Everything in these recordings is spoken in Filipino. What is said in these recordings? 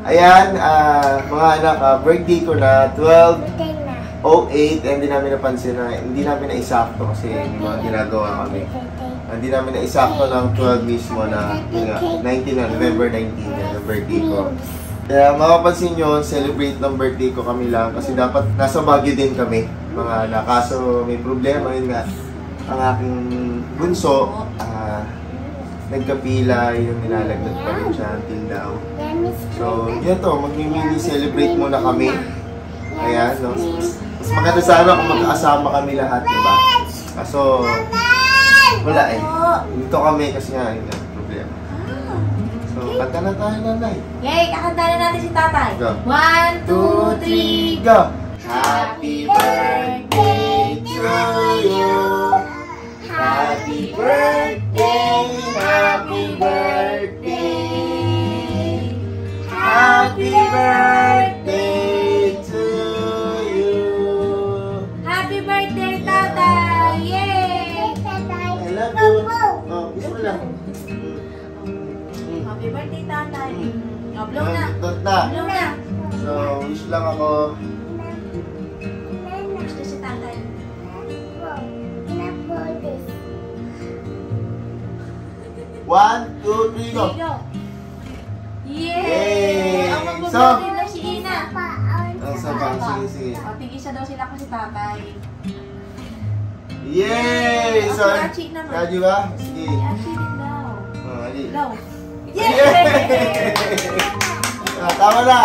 Ayan, mga anak, birthday ko na 12:08 and hindi namin napansin na hindi namin naisakto kasi may mga ginagawa kami. Hindi namin naisakto ng 12 mismo na 19 na, November 19 na birthday ko. Kaya mapapansin nyo, celebrate ng birthday ko kami lang kasi dapat nasa Baguio din kami, mga anak. Kaso may problema, yun nga, ang aking bunso, nagkapila, yung nilalagdag pa rin siya until now. So, yun to, magmi-mini celebrate muna kami. Ayan, no? Mas maganda sana kung magkakasama kami lahat, diba? Kaso, wala eh. Dito kami kasi nga, yun nga, problema. So, kanta na tayo, nanay. Yay! Kakanta na natin si tatay. Go. 1, 2, 3, go! Happy birthday to you! Happy birthday! Happy birthday! Happy birthday to you! Happy birthday, tatay! Yay! I love you! Oh, gusto mo lang. Happy birthday, tatay. Oh, blow na. Tot na. Blow na. So, wish lang ako. Gusto si tatay. 1, 2, 3, go! Go. Yay! Yay! Ang magbabati na si Ina. Ang sabang, sige, sige. O, tigisa daw sila ko si tatay. Yay! So, Archie naman. ready ba? Sige. Archie din daw. Ali. Blow. Yay! Tama na.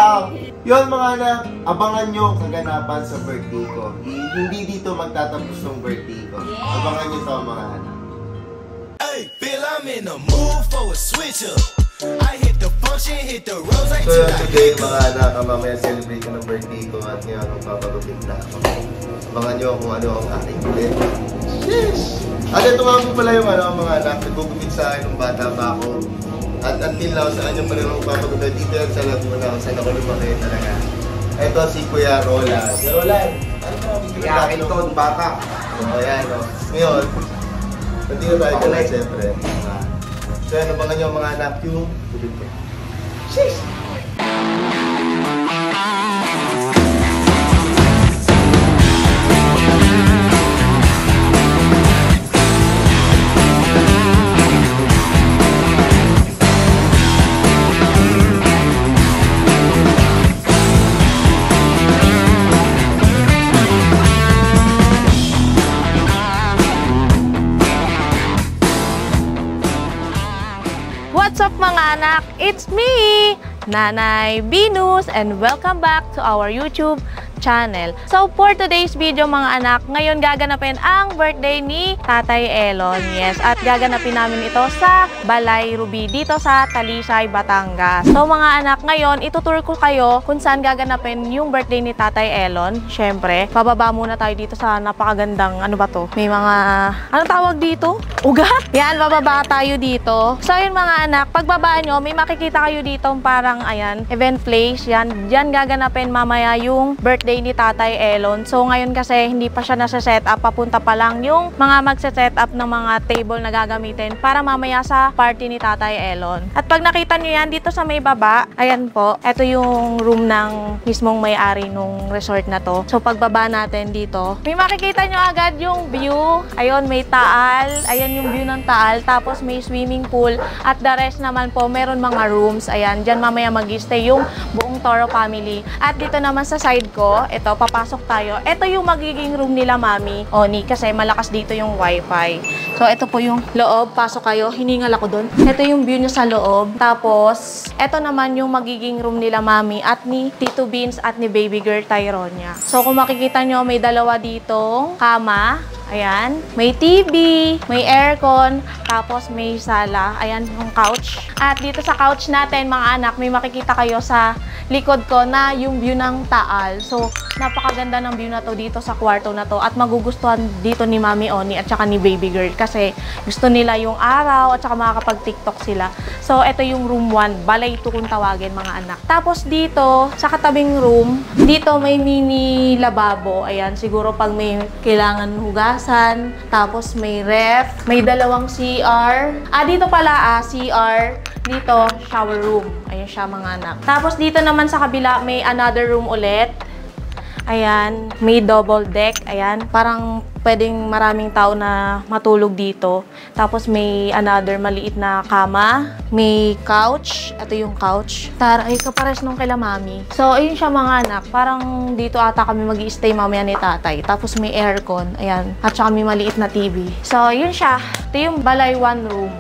Yun mga anak, abangan nyo ang kaganapan sa birthday ko. Hindi dito magtatapos ng birthday ko. Abangan nyo to mga anak. Hey, Bill, I'm in the mood for a switch up. I hit the function, hit the rose. So yun today mga anak, mamaya celebrate ko ng birthday ko at ngayon ang papagupit na ako. Abangan nyo kung ano ang aking kulit. Sheesh! At ito nga po pala yung mga anak, nagugupit sa akin ng bata pa ako. At until now, saan nyo pa rin ako papagupit dito yan sa Laguna kung saan ako lumaki talaga. Ito si Kuya Roland. Si Roland! Ano ba? Yakin to, bata. O yan o. Ngayon, hindi na tayo dyan, siyempre. So yan, abangan nyo mga anak yung kulit ko. Sheesh! What's up mga anak? It's me, Nanay Venus, and welcome back to our YouTube channel. So for today's video mga anak, ngayon gaganapin ang birthday ni Tatay Elon. Yes, at gaganapin namin ito sa Balay Ruby dito sa Talisay, Batangas. So mga anak, ngayon itutur ko kayo kung saan gaganapin yung birthday ni Tatay Elon. Syempre, pababa muna tayo dito sa napakagandang, ano ba to? May mga, anong tawag dito? Ugat? Yan, bababa tayo dito. So yun mga anak, pagbaba nyo, may makikita kayo dito parang, ayan, event place. Yan, dyan gaganapin mamaya yung birthday ni Tatay Elon. So ngayon kasi hindi pa siya nasa-set up, papunta pa lang yung mga magse-set up ng mga table na gagamitin para mamaya sa party ni Tatay Elon. At pag nakita nyo yan dito sa may baba, ayan po, ito yung room ng mismong may-ari nung resort na to. So pagbaba natin dito, may makikita nyo agad yung view. Ayun, may Taal. Ayan yung view ng Taal. Tapos may swimming pool. At the rest naman po, meron mga rooms. Ayan, dyan mamaya mag-stay yung buong Toro family. At dito naman sa side ko, ito, papasok tayo. Ito yung magiging room nila Mami Oni kasi malakas dito yung wifi. So, ito po yung loob. Pasok kayo. Hiningal ako dun. Ito yung view nyo sa loob. Tapos, ito naman yung magiging room nila Mami at ni Tito Beans at ni Baby Girl Tyronia. So, kung makikita nyo, may dalawa ditong kama. Ayan. May TV, may aircon, tapos may sala. Ayan yung couch. At dito sa couch natin, mga anak, may makikita kayo sa likod ko na yung view ng Taal. So, napakaganda ng view na to dito sa kwarto na to. At magugustuhan dito ni Mami Oni at saka ni Baby Girl kasi gusto nila yung araw at saka makakapag-TikTok sila. So, ito yung room 1. Balay 2 kung tawagin, mga anak. Tapos dito, sa katabing room, dito may mini lababo. Ayan, siguro pag may kailangan hugas hugasan, tapos may ref, may dalawang CR. Dito pala, CR, dito, shower room. Ayan siya mga anak. Tapos dito naman sa kabila, may another room ulit. Ayan, may double deck. Ayan, parang pwedeng maraming tao na matulog dito. Tapos may another maliit na kama. May couch. Ito yung couch. Ay, kapares nung kila mami. So, ayun siya mga anak. Parang dito ata kami mag-i-stay mamaya ni tatay. Tapos may aircon. Ayan. At saka may maliit na TV. So, yun siya. Ito yung balay 1 room.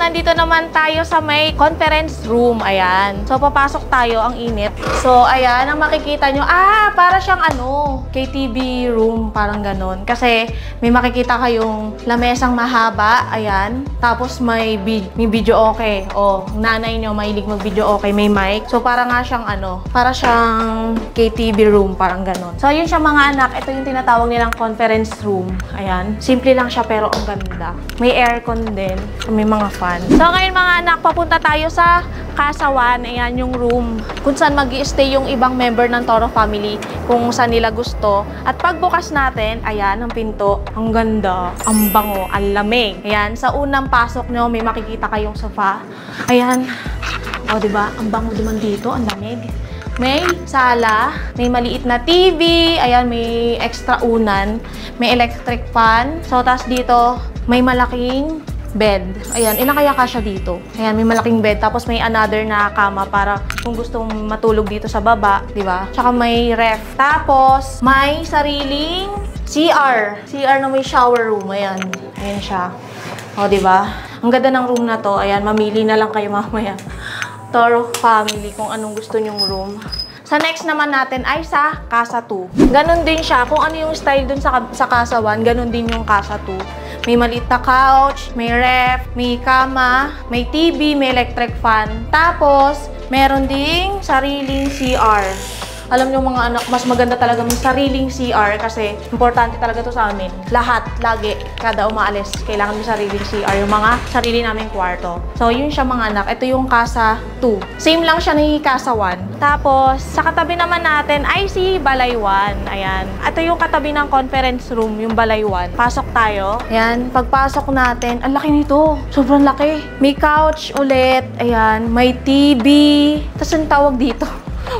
Nandito naman tayo sa may conference room. Ayan. So, papasok tayo. Ang init. So, ayan. Ang makikita nyo. Para siyang KTV room. Parang ganon. Kasi, may makikita kayong lamesang mahaba. Ayan. Tapos, may video okay. Nanay nyo, mahilig mag-video okay. May mic. So, para nga siyang para siyang KTV room. Parang ganon. So, yun siya mga anak. Ito yung tinatawag nilang conference room. Ayan. Simple lang siya pero ang ganda. May aircon din. May mga fan. So, ngayon mga anak, papunta tayo sa Casa 1. Ayan yung room kung saan mag-i-stay yung ibang member ng Toro family kung saan nila gusto. At pagbukas natin, ayan ang pinto. Ang ganda, ang bango, ang lamig. Ayan, sa unang pasok nyo, may makikita kayong sofa. Ayan. Diba? Ang bango naman dito, ang lamig. May sala, may maliit na TV, ayan, may extra unan, may electric fan. So, tas dito, may malaking bed. Ayan, kaya kasya dito. Ayan, may malaking bed. Tapos may another na kama para kung gusto mong matulog dito sa baba, di ba? Tsaka may ref. Tapos, may sariling CR. CR na may shower room. Ayan. Ayan siya. Di ba? Ang ganda ng room na to. Ayan, mamili na lang kayo mamaya. Toro family kung anong gusto nyong room. Sa next naman natin ay sa Casa 2. Ganon din siya. Kung ano yung style dun sa Casa 1, ganon din yung Casa 2. May maliit na couch, may ref, may kama, may TV, may electric fan. Tapos, meron ding sariling CR. Alam nyo mga anak, mas maganda talaga may sariling CR kasi importante talaga to sa amin. Lahat, lagi, kada umaalis, kailangan may sariling CR, yung mga sarili naming kwarto. So, yun siya mga anak. Ito yung Casa 2. Same lang siya ni Casa 1. Tapos, sa katabi naman natin ay si Balay 1. Ayan. Ito yung katabi ng conference room, yung Balay 1. Pasok tayo. Ayan. Pagpasok natin, ang laki nito. Sobrang laki. May couch ulit. Ayan. May TV. Tapos, ang tawag dito.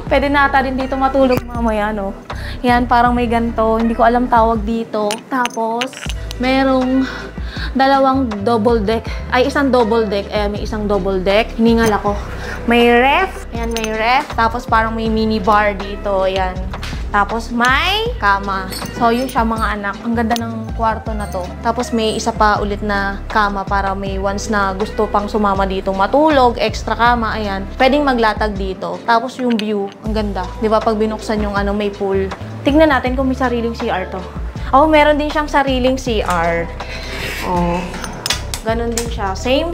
Pwede nata din dito matulog mamaya, no? Yan, parang may ganito. Hindi ko alam tawag dito. Tapos, merong dalawang double deck. Ay, isang double deck. Ayan, may isang double deck. Hiningal ako. May ref. Ayan, may ref. Tapos, parang may mini bar dito. Ayan. Tapos, may kama. So, yun siya mga anak. Ang ganda ng kwarto na to. Tapos, may isa pa ulit na kama para may once na gusto pang sumama dito matulog, extra kama, ayan. Pwedeng maglatag dito. Tapos, yung view, ang ganda. Di ba, pag binuksan yung may pool. Tignan natin kung may sariling CR to. Meron din siyang sariling CR. Ganon din siya. Same.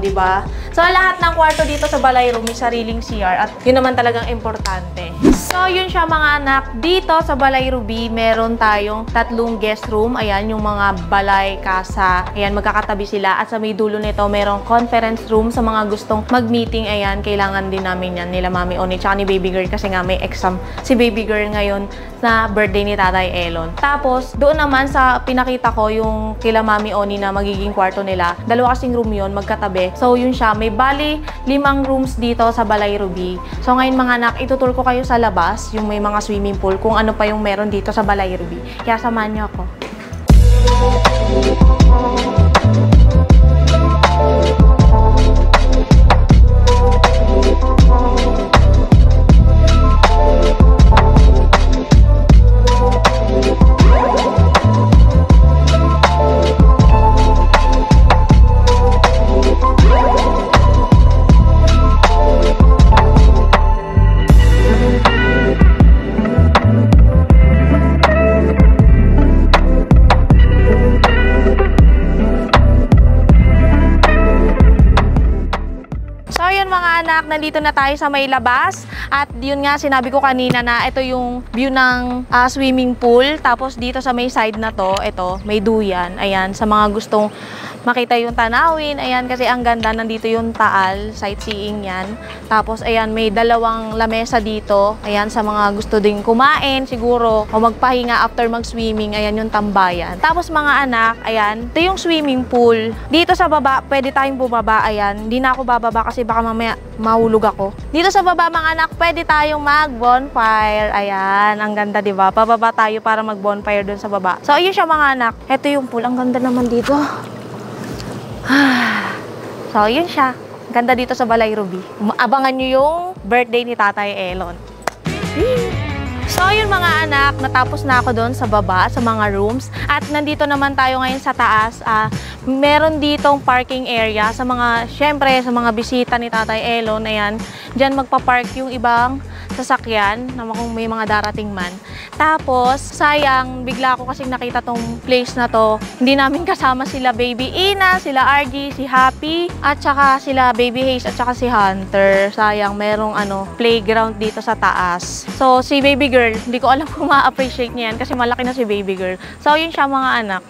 Di ba? So, lahat ng kwarto dito sa Balay Room may sariling CR at yun naman talagang importante. So, yun siya mga anak. Dito sa Balay Ruby, meron tayong 3 guest room. Ayan, yung mga balay, casa. Ayan, magkakatabi sila. At sa may dulo nito, merong conference room sa mga gustong mag-meeting. Ayan, kailangan din namin yan. Nila Mami Oni, tsaka ni Baby Girl kasi nga may exam si Baby Girl ngayon na birthday ni Tatay Elon. Tapos, doon naman sa pinakita ko yung kila Mami Oni na magiging kwarto nila. 2 kasing room yun, magkatabi. So, yun siya. May bali 5 rooms dito sa Balay Ruby. So, ngayon mga anak, itutur ko kayo sa labas, yung may mga swimming pool, kung ano pa yung meron dito sa Balay Ruby. Kaya samahan niyo ako. anak, nandito na tayo sa may labas. At yun nga, sinabi ko kanina na ito yung view ng swimming pool. Tapos dito sa may side na to, ito, may duyan. Ayan, sa mga gustong makita yung tanawin. Ayan, kasi ang ganda, nandito yung Taal, sightseeing yan. Tapos, ayan, may dalawang lamesa dito. Ayan, sa mga gusto ding kumain, siguro, o magpahinga after mag-swimming. Ayan, yung tambayan. Tapos, mga anak, ayan, ito yung swimming pool. Dito sa baba, pwede tayong bumaba. Ayan, hindi na ako bababa kasi baka mamaya mahulog ako. Dito sa baba, mga anak, pwede tayong mag-bonfire. Ayan, ang ganda, diba? Pababa tayo para mag-bonfire dun sa baba. So, ayun siya, mga anak. Ito yung pool. Ang ganda naman dito. So, yun siya. Ganda dito sa Balay Ruby. Abangan nyo yung birthday ni Tatay Elon. So, yun mga anak, natapos na ako doon sa baba, sa mga rooms. At nandito naman tayo ngayon sa taas. Meron ditong parking area sa mga, syempre, sa mga bisita ni Tatay Elon. Ayan, dyan magpa-park yung ibang sasakyan na kung may mga darating man. Tapos, sayang, bigla ako kasing nakita tong place na to. Hindi namin kasama sila Baby Ina, sila RG, si Happy, at saka sila Baby Haze, at saka si Hunter. Sayang, merong playground dito sa taas. So, si Baby Girl, hindi ko alam kung ma-appreciate niya yan kasi malaki na si Baby Girl. So, yun siya mga anak.